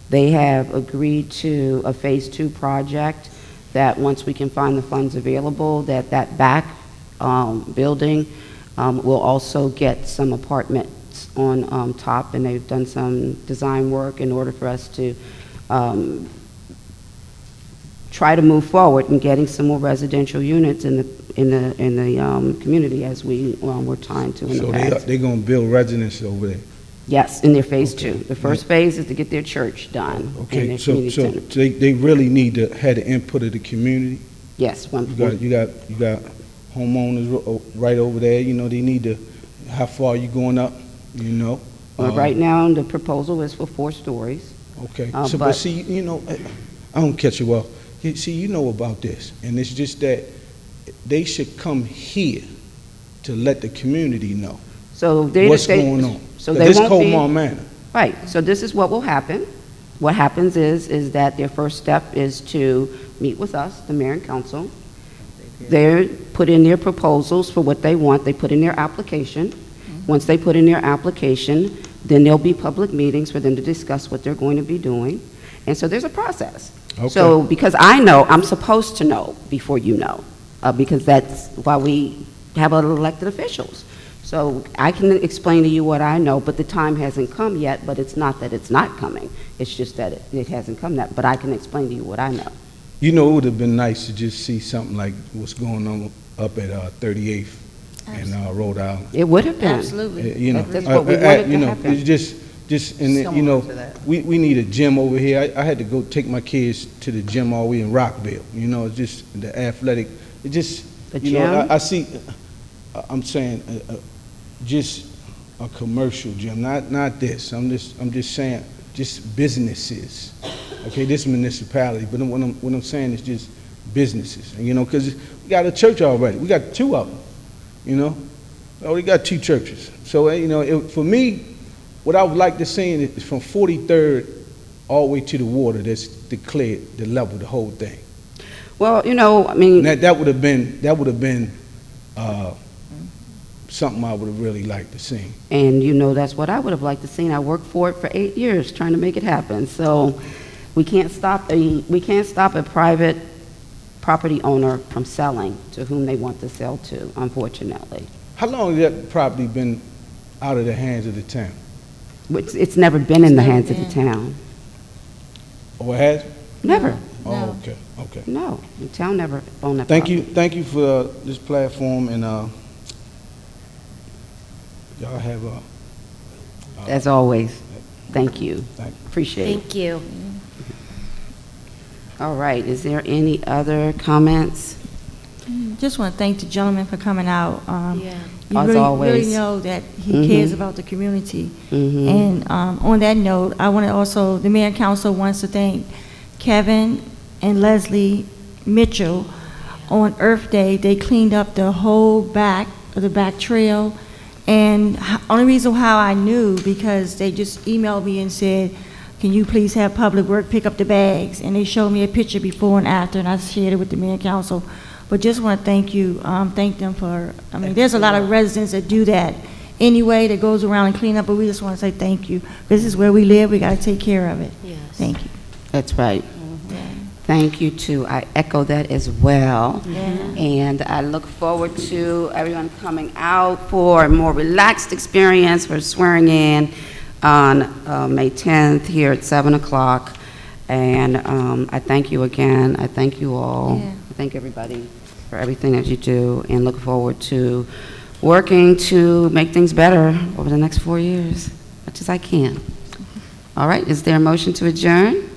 They have agreed to a phase 2 project that once we can find the funds available, that back building we'll also get some apartments on top, and they've done some design work in order for us to try to move forward in getting some more residential units in the community as we were trying to in the past. So they're going to build residence over there? Yes, in their phase 2. The first phase is to get their church done. Okay, their so community center. they really need to have the input of the community? Yes, You got homeowners right over there, you know, they need to, how far are you going up, you know? Right now, the proposal is for 4 stories. Okay, but see, you know, I don't catch you well. See, you know about this, and it's just that they should come here to let the community know what's going on. So they this won't be Colmar Manor. Right. So this is what will happen. What happens is that their first step is to meet with us, the mayor and council. They put in their proposals for what they want. They put in their application. Once they put in their application, then there'll be public meetings for them to discuss what they're going to be doing. And so there's a process. Okay. So because I know, I'm supposed to know before you know, because that's why we have elected officials. So I can explain to you what I know, but the time hasn't come yet, but it's not that it's not coming. It's just that it hasn't come yet, but I can explain to you what I know. You know, it would have been nice to just see something like what's going on up at 38th and Rhode Island. It would have been. Absolutely. You know, That's what we wanted you to know, happen. it's just in the, you Similar know, to that. we need a gym over here. I had to go take my kids to the gym all the way in Rockville. You know, it's just the athletic. It just, The you know, gym? I see. I'm saying just a commercial gym, not this. I'm just saying just businesses. Okay, this municipality, but what I'm saying is just businesses. And, you know, because we got a church already. We got 2 of them. You know, we got 2 churches. So you know, for me, what I would like to see is from 43rd all the way to the water that's declared the level, the whole thing. Well, you know, I mean, And that would have been something I would have really liked to see. and you know, that's what I would have liked to see. I worked for it for 8 years trying to make it happen. So we can't stop a private property owner from selling to whom they want to sell to, unfortunately. How long has that property been out of the hands of the town? It's never been in the hands of the town. Or it has? Never. Oh, okay, okay. No, the town never owned that Thank property. you for this platform, and y'all have a. As always, thank you. Thank you. Appreciate it. Thank you. All right, is there any other comments? Just want to thank the gentleman for coming out. Yeah. You As really, always. really know that he Mhm. cares about the community. Mhm. And on that note, I want to also, the mayor and council wants to thank Kevin and Leslie Mitchell. On Earth Day, they cleaned up the whole back of the back trail. And only reason how I knew, because they just emailed me and said, can you please have Public Work pick up the bags? And they showed me a picture before and after, and I shared it with the mayor and council. But just want to thank you, thank them for, I mean, there's a lot of residents that do that anyway, that goes around and clean up, but we just want to say thank you. This is where we live, we got to take care of it. Yes. Thank you. That's right. Thank you too. I echo that as well. Yeah. And I look forward to everyone coming out for a more relaxed experience for swearing in on May 10th here at 7 o'clock. And I thank you again. I thank you all. Yeah. I thank everybody for everything that you do, and look forward to working to make things better over the next 4 years, as much as I can. All right, is there a motion to adjourn?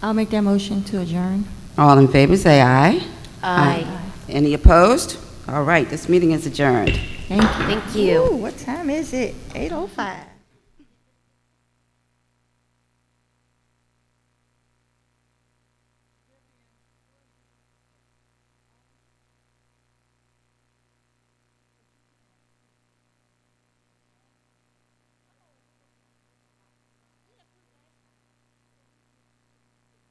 I'll make that motion to adjourn. All in favor, say aye. Aye. Any opposed? All right, this meeting is adjourned. Thank you. Thank you. Ooh, what time is it? 8:05.